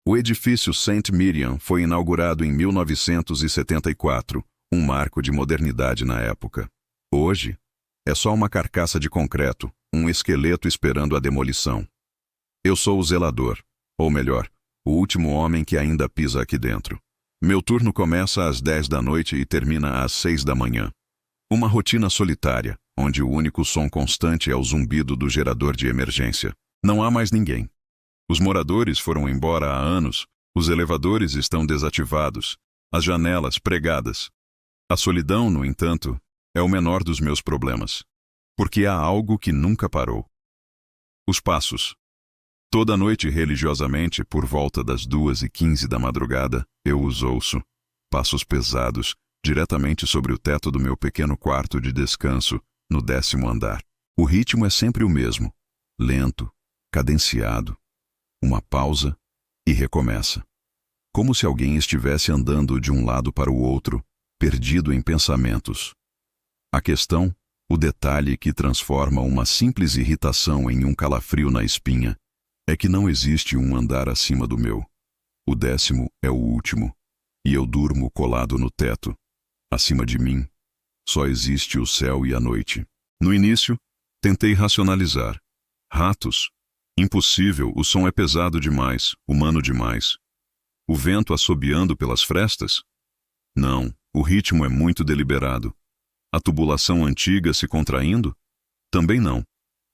O edifício St. Miriam foi inaugurado em 1974, um marco de modernidade na época. Hoje, é só uma carcaça de concreto, um esqueleto esperando a demolição. Eu sou o zelador, ou melhor, o último homem que ainda pisa aqui dentro. Meu turno começa às 10 da noite e termina às 6 da manhã. Uma rotina solitária, onde o único som constante é o zumbido do gerador de emergência. Não há mais ninguém. Os moradores foram embora há anos, os elevadores estão desativados, as janelas pregadas. A solidão, no entanto, é o menor dos meus problemas, porque há algo que nunca parou. Os passos. Toda noite, religiosamente, por volta das 2h15 da madrugada, eu os ouço. Passos pesados, diretamente sobre o teto do meu pequeno quarto de descanso, no 10º andar. O ritmo é sempre o mesmo, lento, cadenciado. Uma pausa e recomeça. Como se alguém estivesse andando de um lado para o outro, perdido em pensamentos. A questão, o detalhe que transforma uma simples irritação em um calafrio na espinha, é que não existe um andar acima do meu. O 10º é o último, e eu durmo colado no teto. Acima de mim, só existe o céu e a noite. No início, tentei racionalizar. Ratos? Impossível, o som é pesado demais, humano demais. O vento assobiando pelas frestas? Não, o ritmo é muito deliberado. A tubulação antiga se contraindo? Também não.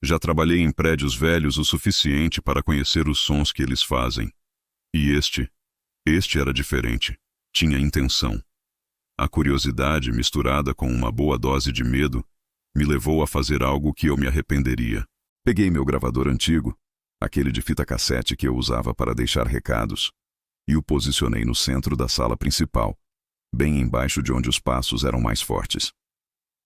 Já trabalhei em prédios velhos o suficiente para conhecer os sons que eles fazem. E este era diferente. Tinha intenção. A curiosidade, misturada com uma boa dose de medo, me levou a fazer algo que eu me arrependeria. Peguei meu gravador antigo, aquele de fita cassete que eu usava para deixar recados, e o posicionei no centro da sala principal, bem embaixo de onde os passos eram mais fortes.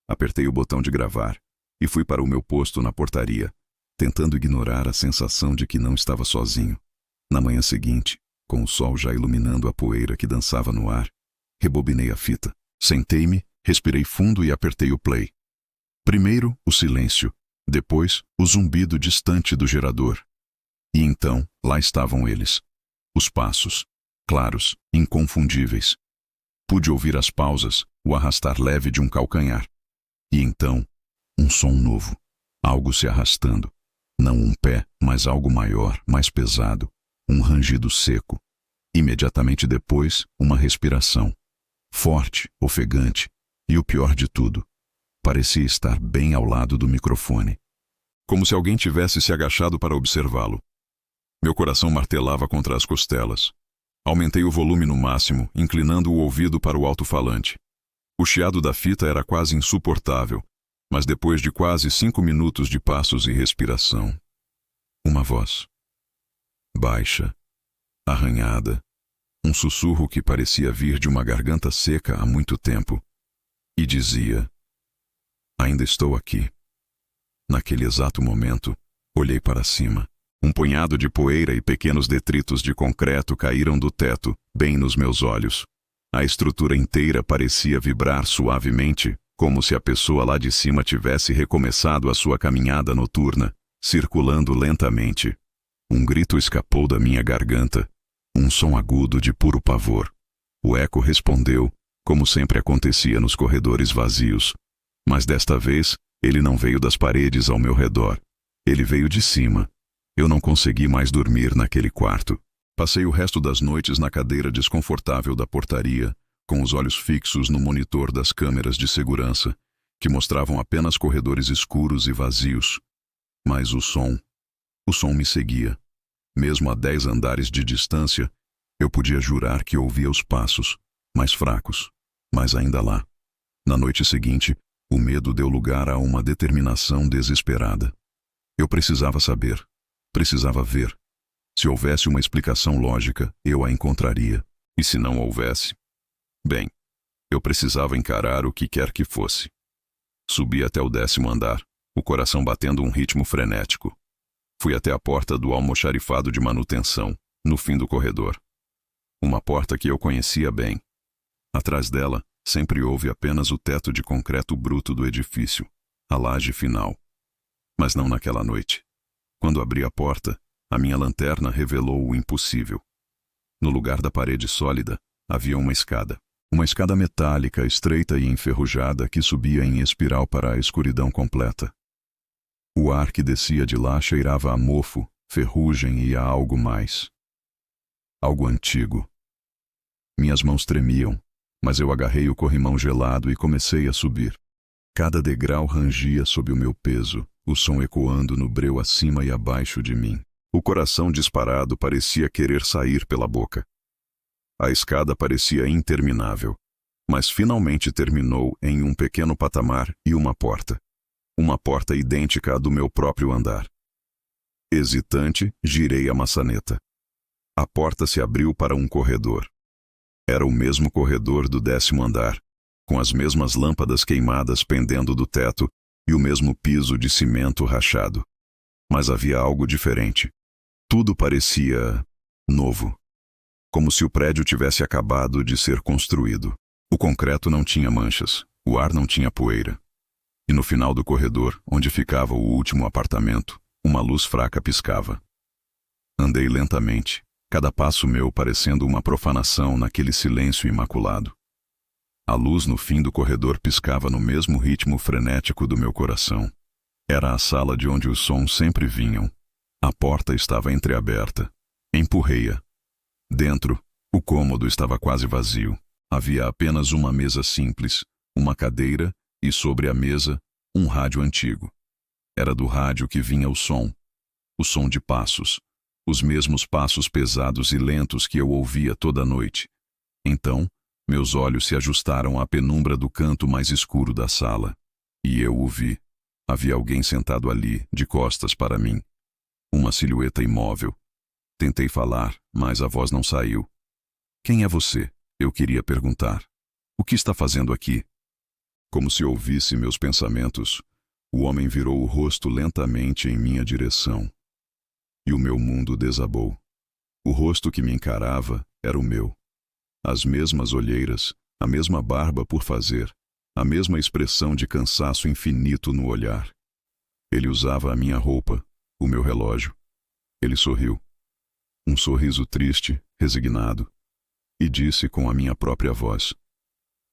Apertei o botão de gravar e fui para o meu posto na portaria, tentando ignorar a sensação de que não estava sozinho. Na manhã seguinte, com o sol já iluminando a poeira que dançava no ar, rebobinei a fita. Sentei-me, respirei fundo e apertei o play. Primeiro, o silêncio, depois, o zumbido distante do gerador. E então, lá estavam eles. Os passos, claros, inconfundíveis. Pude ouvir as pausas, o arrastar leve de um calcanhar. E então, um som novo. Algo se arrastando. Não um pé, mas algo maior, mais pesado. Um rangido seco. Imediatamente depois, uma respiração. Forte, ofegante. E o pior de tudo, parecia estar bem ao lado do microfone. Como se alguém tivesse se agachado para observá-lo. Meu coração martelava contra as costelas. Aumentei o volume no máximo, inclinando o ouvido para o alto-falante. O chiado da fita era quase insuportável, mas depois de quase 5 minutos de passos e respiração, uma voz. Baixa, arranhada, um sussurro que parecia vir de uma garganta seca há muito tempo, e dizia: ainda estou aqui. Naquele exato momento, olhei para cima. Um punhado de poeira e pequenos detritos de concreto caíram do teto, bem nos meus olhos. A estrutura inteira parecia vibrar suavemente, como se a pessoa lá de cima tivesse recomeçado a sua caminhada noturna, circulando lentamente. Um grito escapou da minha garganta, um som agudo de puro pavor. O eco respondeu, como sempre acontecia nos corredores vazios. Mas desta vez, ele não veio das paredes ao meu redor. Ele veio de cima. Eu não consegui mais dormir naquele quarto. Passei o resto das noites na cadeira desconfortável da portaria, com os olhos fixos no monitor das câmeras de segurança, que mostravam apenas corredores escuros e vazios. Mas o som me seguia. Mesmo a 10 andares de distância, eu podia jurar que ouvia os passos, mais fracos, mas ainda lá. Na noite seguinte, o medo deu lugar a uma determinação desesperada. Eu precisava saber. Precisava ver. Se houvesse uma explicação lógica, eu a encontraria. E se não houvesse? Bem, eu precisava encarar o que quer que fosse. Subi até o 10º andar, o coração batendo um ritmo frenético. Fui até a porta do almoxarifado de manutenção, no fim do corredor. Uma porta que eu conhecia bem. Atrás dela, sempre houve apenas o teto de concreto bruto do edifício, a laje final. Mas não naquela noite. Quando abri a porta, a minha lanterna revelou o impossível. No lugar da parede sólida, havia uma escada. Uma escada metálica, estreita e enferrujada que subia em espiral para a escuridão completa. O ar que descia de lá cheirava a mofo, ferrugem e a algo mais. Algo antigo. Minhas mãos tremiam, mas eu agarrei o corrimão gelado e comecei a subir. Cada degrau rangia sob o meu peso, o som ecoando no breu acima e abaixo de mim. O coração disparado parecia querer sair pela boca. A escada parecia interminável, mas finalmente terminou em um pequeno patamar e uma porta. Uma porta idêntica à do meu próprio andar. Hesitante, girei a maçaneta. A porta se abriu para um corredor. Era o mesmo corredor do 10º andar, com as mesmas lâmpadas queimadas pendendo do teto e o mesmo piso de cimento rachado. Mas havia algo diferente. Tudo parecia novo. Como se o prédio tivesse acabado de ser construído. O concreto não tinha manchas, o ar não tinha poeira. E no final do corredor, onde ficava o último apartamento, uma luz fraca piscava. Andei lentamente, cada passo meu parecendo uma profanação naquele silêncio imaculado. A luz no fim do corredor piscava no mesmo ritmo frenético do meu coração. Era a sala de onde os sons sempre vinham. A porta estava entreaberta. Empurrei-a. Dentro, o cômodo estava quase vazio. Havia apenas uma mesa simples, uma cadeira e, sobre a mesa, um rádio antigo. Era do rádio que vinha o som de passos, os mesmos passos pesados e lentos que eu ouvia toda noite. Então, meus olhos se ajustaram à penumbra do canto mais escuro da sala. E eu o vi. Havia alguém sentado ali, de costas para mim. Uma silhueta imóvel. Tentei falar, mas a voz não saiu. Quem é você? Eu queria perguntar. O que está fazendo aqui? Como se ouvisse meus pensamentos, o homem virou o rosto lentamente em minha direção. E o meu mundo desabou. O rosto que me encarava era o meu. As mesmas olheiras, a mesma barba por fazer, a mesma expressão de cansaço infinito no olhar. Ele usava a minha roupa, o meu relógio. Ele sorriu. Um sorriso triste, resignado, e disse com a minha própria voz: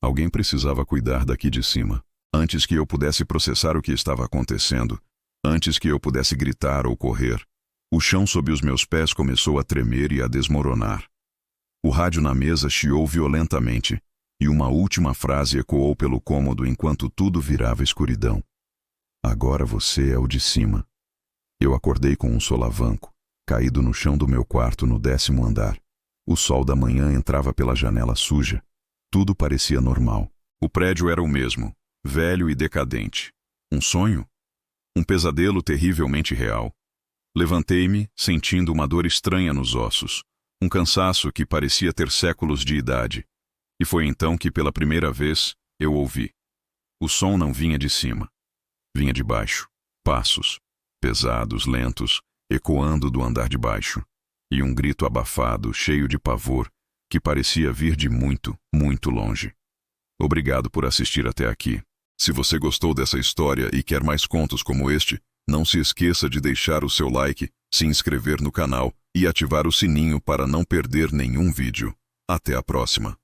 alguém precisava cuidar daqui de cima. Antes que eu pudesse processar o que estava acontecendo, antes que eu pudesse gritar ou correr, o chão sob os meus pés começou a tremer e a desmoronar. O rádio na mesa chiou violentamente, e uma última frase ecoou pelo cômodo enquanto tudo virava escuridão. Agora você é o de cima. Eu acordei com um solavanco, caído no chão do meu quarto no 10º andar. O sol da manhã entrava pela janela suja. Tudo parecia normal. O prédio era o mesmo, velho e decadente. Um sonho? Um pesadelo terrivelmente real. Levantei-me, sentindo uma dor estranha nos ossos, um cansaço que parecia ter séculos de idade. E foi então que, pela primeira vez, eu ouvi. O som não vinha de cima. Vinha de baixo. Passos, pesados, lentos, ecoando do andar de baixo. E um grito abafado, cheio de pavor, que parecia vir de muito, muito longe. Obrigado por assistir até aqui. Se você gostou dessa história e quer mais contos como este, não se esqueça de deixar o seu like, se inscrever no canal e ativar o sininho para não perder nenhum vídeo. Até a próxima.